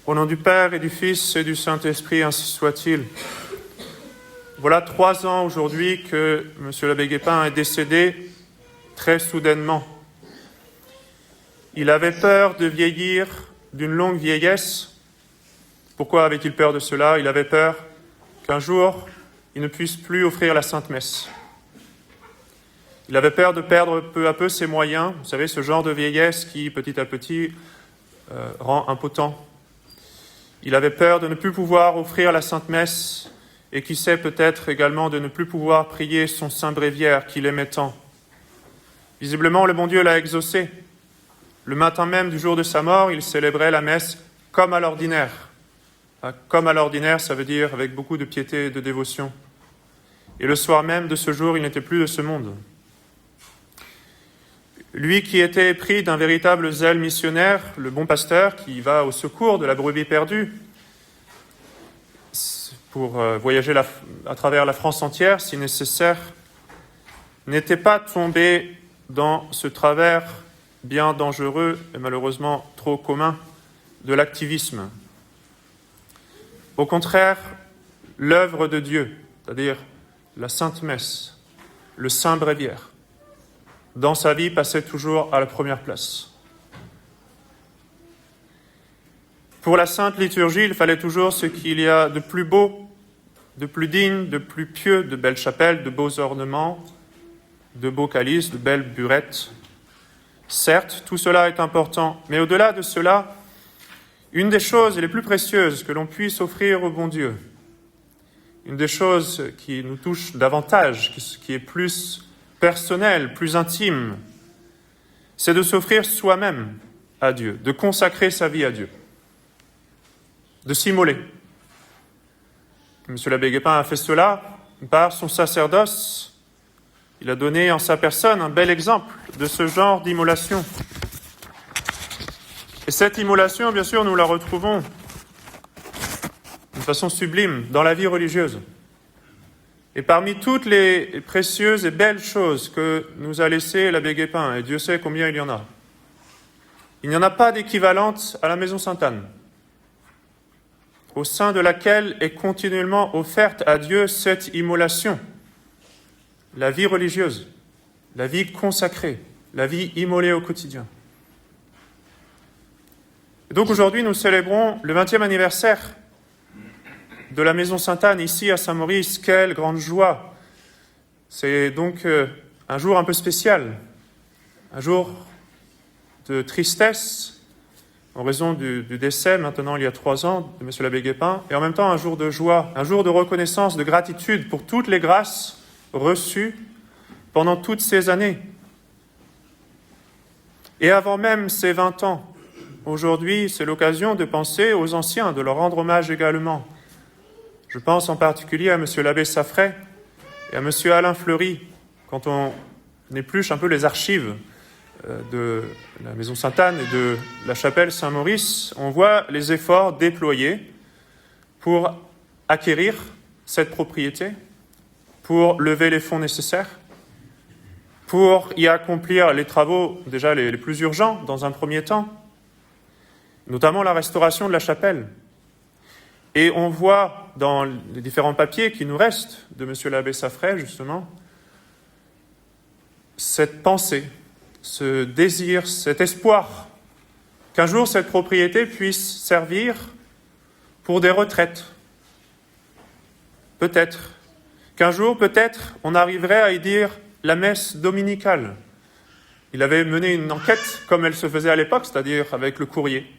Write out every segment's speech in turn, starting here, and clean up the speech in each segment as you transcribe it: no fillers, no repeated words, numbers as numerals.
Au nom du Père et du Fils et du Saint-Esprit, ainsi soit-il. Voilà 3 ans aujourd'hui que M. l'abbé Guépin est décédé très soudainement. Il avait peur de vieillir d'une longue vieillesse. Pourquoi avait-il peur de cela? Il avait peur qu'un jour, il ne puisse plus offrir la Sainte Messe. Il avait peur de perdre peu à peu ses moyens. Vous savez, ce genre de vieillesse qui, petit à petit, rend impotent. Il avait peur de ne plus pouvoir offrir la Sainte Messe et qui sait peut-être également de ne plus pouvoir prier son Saint Bréviaire qu'il aimait tant. Visiblement, le bon Dieu l'a exaucé. Le matin même du jour de sa mort, il célébrait la messe comme à l'ordinaire. Comme à l'ordinaire, ça veut dire avec beaucoup de piété et de dévotion. Et le soir même de ce jour, il n'était plus de ce monde. Lui qui était pris d'un véritable zèle missionnaire, le bon pasteur qui va au secours de la brebis perdue pour voyager à travers la France entière si nécessaire, n'était pas tombé dans ce travers bien dangereux et malheureusement trop commun de l'activisme. Au contraire, l'œuvre de Dieu, c'est-à-dire la Sainte Messe, le Saint Bréviaire, dans sa vie passait toujours à la première place. Pour la Sainte Liturgie, il fallait toujours ce qu'il y a de plus beau, de plus digne, de plus pieux, de belles chapelles, de beaux ornements, de beaux calices, de belles burettes. Certes, tout cela est important, mais au-delà de cela, une des choses les plus précieuses que l'on puisse offrir au bon Dieu, une des choses qui nous touche davantage, qui est plus personnel, plus intime, c'est de s'offrir soi-même à Dieu, de consacrer sa vie à Dieu, de s'immoler. M. l'abbé Guépin a fait cela par son sacerdoce. Il a donné en sa personne un bel exemple de ce genre d'immolation. Et cette immolation, bien sûr, nous la retrouvons d'une façon sublime dans la vie religieuse. Et parmi toutes les précieuses et belles choses que nous a laissées l'abbé Guépin, et Dieu sait combien il y en a, il n'y en a pas d'équivalente à la Maison Sainte-Anne, au sein de laquelle est continuellement offerte à Dieu cette immolation, la vie religieuse, la vie consacrée, la vie immolée au quotidien. Et donc aujourd'hui, nous célébrons le 20e anniversaire de la Maison Sainte-Anne, ici à Saint-Maurice. Quelle grande joie! C'est donc un jour un peu spécial, un jour de tristesse, en raison du décès, maintenant il y a 3 ans, de M. l'abbé Guépin, et en même temps un jour de joie, un jour de reconnaissance, de gratitude pour toutes les grâces reçues pendant toutes ces années. Et avant même ces 20 ans, aujourd'hui, c'est l'occasion de penser aux anciens, de leur rendre hommage également. Je pense en particulier à M. l'abbé Saffray et à M. Alain Fleury. Quand on épluche un peu les archives de la Maison Sainte-Anne et de la chapelle Saint-Maurice, on voit les efforts déployés pour acquérir cette propriété, pour lever les fonds nécessaires, pour y accomplir les travaux déjà les plus urgents dans un premier temps, notamment la restauration de la chapelle. Et on voit dans les différents papiers qui nous restent de M. l'abbé Saffray, justement, cette pensée, ce désir, cet espoir qu'un jour cette propriété puisse servir pour des retraites. Peut-être qu'un jour, peut-être, on arriverait à y dire la messe dominicale. Il avait mené une enquête comme elle se faisait à l'époque, c'est-à-dire avec le courrier.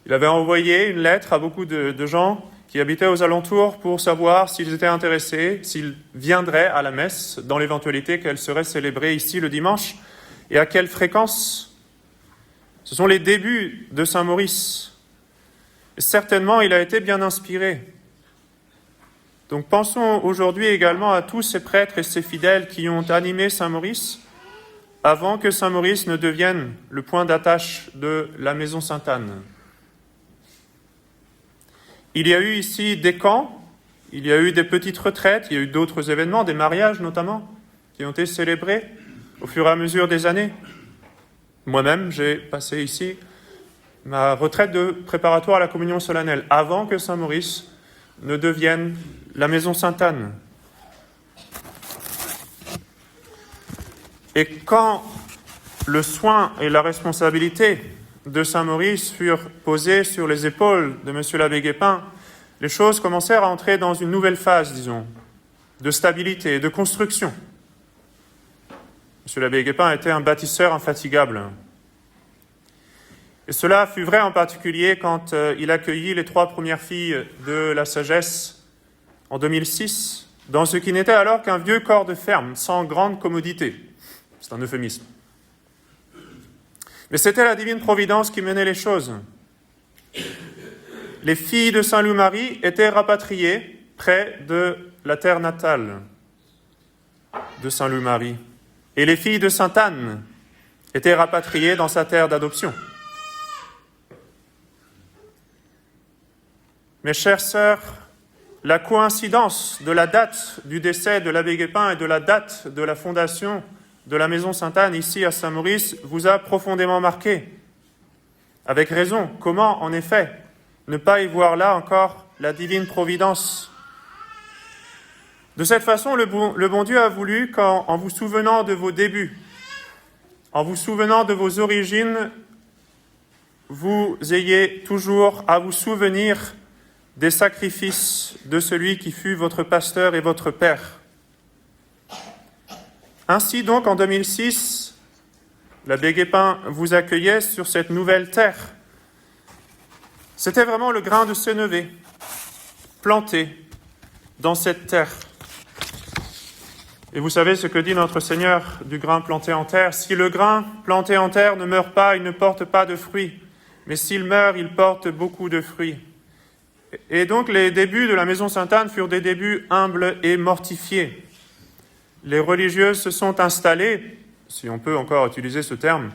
Il avait envoyé une lettre à beaucoup de gens qui habitaient aux alentours pour savoir s'ils étaient intéressés, s'ils viendraient à la messe, dans l'éventualité qu'elle serait célébrée ici le dimanche, et à quelle fréquence. Ce sont les débuts de Saint-Maurice. Et certainement, il a été bien inspiré. Donc pensons aujourd'hui également à tous ces prêtres et ces fidèles qui ont animé Saint-Maurice avant que Saint-Maurice ne devienne le point d'attache de la Maison Sainte-Anne. Il y a eu ici des camps, il y a eu des petites retraites, il y a eu d'autres événements, des mariages notamment, qui ont été célébrés au fur et à mesure des années. Moi-même, j'ai passé ici ma retraite de préparatoire à la communion solennelle, avant que Saint-Maurice ne devienne la maison Sainte-Anne. Et quand le soin et la responsabilité de Saint-Maurice furent posés sur les épaules de M. l'abbé Guépin, les choses commencèrent à entrer dans une nouvelle phase, disons, de stabilité et de construction. M. l'abbé Guépin était un bâtisseur infatigable. Et cela fut vrai en particulier quand il accueillit les 3 premières filles de la sagesse en 2006, dans ce qui n'était alors qu'un vieux corps de ferme, sans grande commodité. C'est un euphémisme. Mais c'était la divine providence qui menait les choses. Les filles de Saint-Loup-Marie étaient rapatriées près de la terre natale de Saint-Loup-Marie. Et les filles de Sainte-Anne étaient rapatriées dans sa terre d'adoption. Mes chères sœurs, la coïncidence de la date du décès de l'abbé Guépin et de la date de la fondation de la maison Sainte-Anne ici à Saint-Maurice vous a profondément marqué. Avec raison. Comment, en effet, ne pas y voir là encore la divine providence? De cette façon, le bon Dieu a voulu qu'en vous souvenant de vos débuts, en vous souvenant de vos origines, vous ayez toujours à vous souvenir des sacrifices de celui qui fut votre pasteur et votre père. Ainsi donc, en 2006, l'abbé Guépin vous accueillait sur cette nouvelle terre. C'était vraiment le grain de sénévé, planté dans cette terre. Et vous savez ce que dit notre Seigneur du grain planté en terre. Si le grain planté en terre ne meurt pas, il ne porte pas de fruits. Mais s'il meurt, il porte beaucoup de fruits. Et donc les débuts de la maison Sainte-Anne furent des débuts humbles et mortifiés. Les religieuses se sont installées, si on peut encore utiliser ce terme,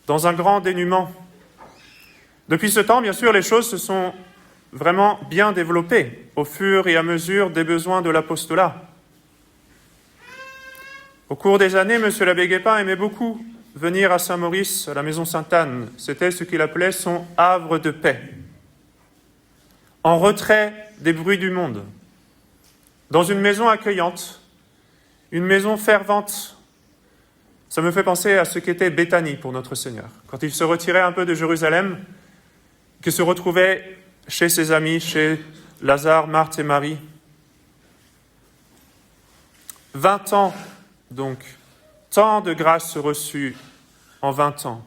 dans un grand dénuement. Depuis ce temps, bien sûr, les choses se sont vraiment bien développées au fur et à mesure des besoins de l'apostolat. Au cours des années, M. l'abbé Guépin aimait beaucoup venir à Saint-Maurice, à la maison Sainte-Anne. C'était ce qu'il appelait son havre de paix, en retrait des bruits du monde, dans une maison accueillante, une maison fervente. Ça me fait penser à ce qu'était Béthanie pour notre Seigneur. Quand il se retirait un peu de Jérusalem, qu'il se retrouvait chez ses amis, chez Lazare, Marthe et Marie. 20 ans, donc, tant de grâces reçues en 20 ans.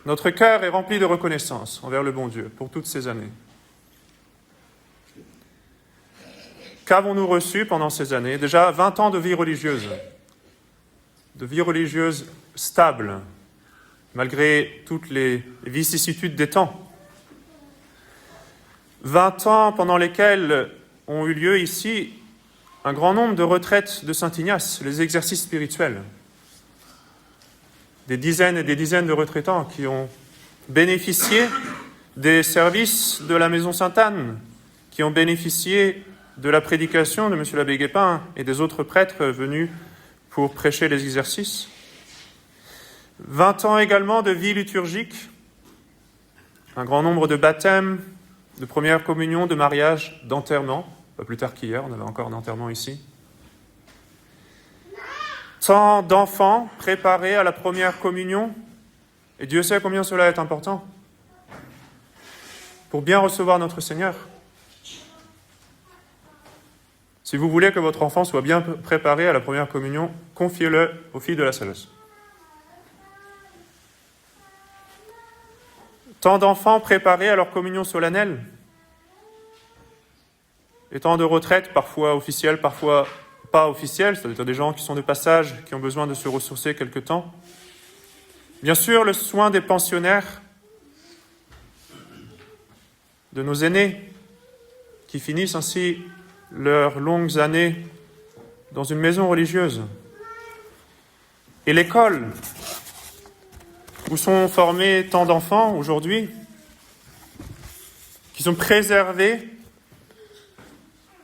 Notre cœur est rempli de reconnaissance envers le bon Dieu pour toutes ces années. Qu'avons-nous reçu pendant ces années? Déjà 20 ans de vie religieuse stable, malgré toutes les vicissitudes des temps. 20 ans pendant lesquels ont eu lieu ici un grand nombre de retraites de Saint-Ignace, les exercices spirituels. Des dizaines et des dizaines de retraitants qui ont bénéficié des services de la maison Sainte-Anne, qui ont bénéficié de la prédication de M. l'abbé Guépin et des autres prêtres venus pour prêcher les exercices. 20 ans également de vie liturgique, un grand nombre de baptêmes, de première communion, de mariage, d'enterrement. Pas plus tard qu'hier, on avait encore un enterrement ici. Tant d'enfants préparés à la première communion, et Dieu sait combien cela est important, pour bien recevoir notre Seigneur. Si vous voulez que votre enfant soit bien préparé à la première communion, confiez-le aux filles de la sagesse. Tant d'enfants préparés à leur communion solennelle, et tant de retraites, parfois officielles, parfois pas officielles, c'est-à-dire des gens qui sont de passage, qui ont besoin de se ressourcer quelque temps. Bien sûr, le soin des pensionnaires, de nos aînés, qui finissent ainsi leurs longues années dans une maison religieuse. Et l'école, où sont formés tant d'enfants aujourd'hui, qui sont préservés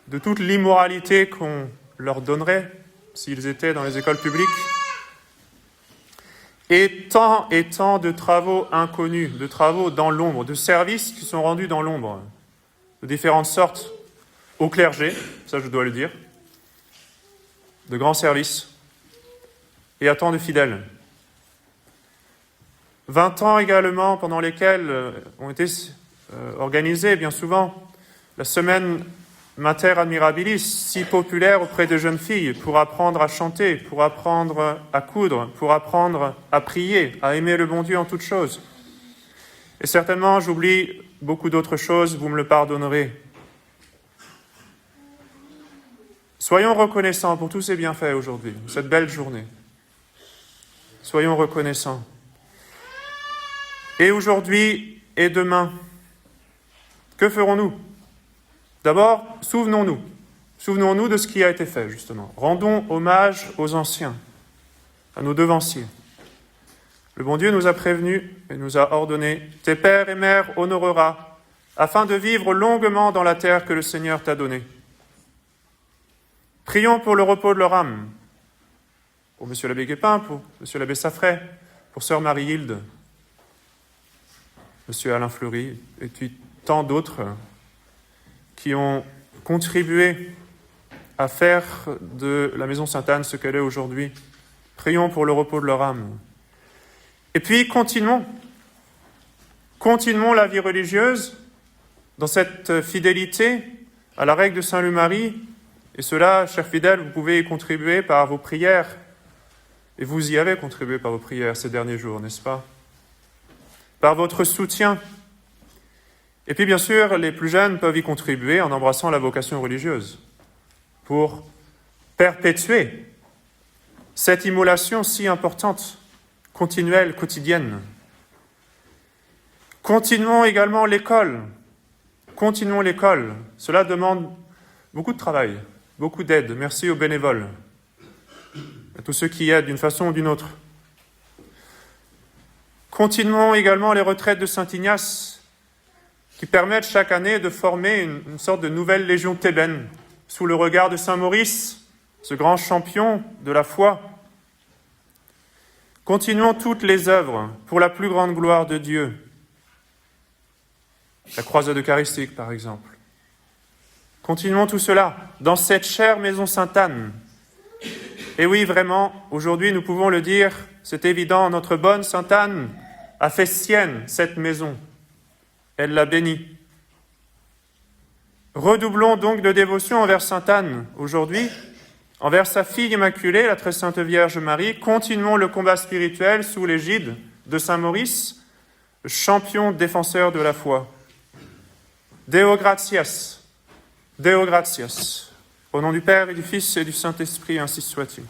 de toute l'immoralité qu'on leur donnerait s'ils étaient dans les écoles publiques. et tant de travaux inconnus, de travaux dans l'ombre, de services qui sont rendus dans l'ombre, de différentes sortes, au clergé, ça je dois le dire, de grands services, et à tant de fidèles. 20 ans également pendant lesquels ont été organisés bien souvent la semaine Mater Admirabilis, si populaire auprès des jeunes filles, pour apprendre à chanter, pour apprendre à coudre, pour apprendre à prier, à aimer le bon Dieu en toutes choses. Et certainement, j'oublie beaucoup d'autres choses, vous me le pardonnerez. Soyons reconnaissants pour tous ces bienfaits aujourd'hui, cette belle journée. Soyons reconnaissants. Et aujourd'hui et demain, que ferons-nous ? D'abord, souvenons-nous de ce qui a été fait, justement. Rendons hommage aux anciens, à nos devanciers. Le bon Dieu nous a prévenus et nous a ordonné « Tes pères et mères honoreras, afin de vivre longuement dans la terre que le Seigneur t'a donnée. » Prions pour le repos de leur âme, pour M. l'abbé Guépin, pour M. l'abbé Saffray, pour Sœur Marie-Hilde, M. Alain Fleury, et puis tant d'autres qui ont contribué à faire de la Maison Sainte-Anne ce qu'elle est aujourd'hui. Prions pour le repos de leur âme. Et puis, continuons la vie religieuse dans cette fidélité à la règle de Saint-Louis-Marie. Et cela, chers fidèles, vous pouvez y contribuer par vos prières. Et vous y avez contribué par vos prières ces derniers jours, n'est-ce pas ? Par votre soutien. Et puis, bien sûr, les plus jeunes peuvent y contribuer en embrassant la vocation religieuse pour perpétuer cette immolation si importante, continuelle, quotidienne. Continuons également l'école. Cela demande beaucoup de travail, beaucoup d'aide. Merci aux bénévoles, à tous ceux qui aident d'une façon ou d'une autre. Continuons également les retraites de Saint-Ignace, qui permettent chaque année de former une sorte de nouvelle légion thébaine, sous le regard de Saint Maurice, ce grand champion de la foi. Continuons toutes les œuvres pour la plus grande gloire de Dieu. La croisade eucharistique, par exemple. Continuons tout cela dans cette chère Maison Sainte-Anne. Et oui, vraiment, aujourd'hui, nous pouvons le dire, c'est évident, notre bonne Sainte-Anne a fait sienne cette maison. Elle l'a bénie. Redoublons donc de dévotion envers Sainte-Anne aujourd'hui, envers sa fille immaculée, la très sainte Vierge Marie. Continuons le combat spirituel sous l'égide de Saint Maurice, le champion défenseur de la foi. Deo gratias. Au nom du Père et du Fils et du Saint-Esprit, ainsi soit-il.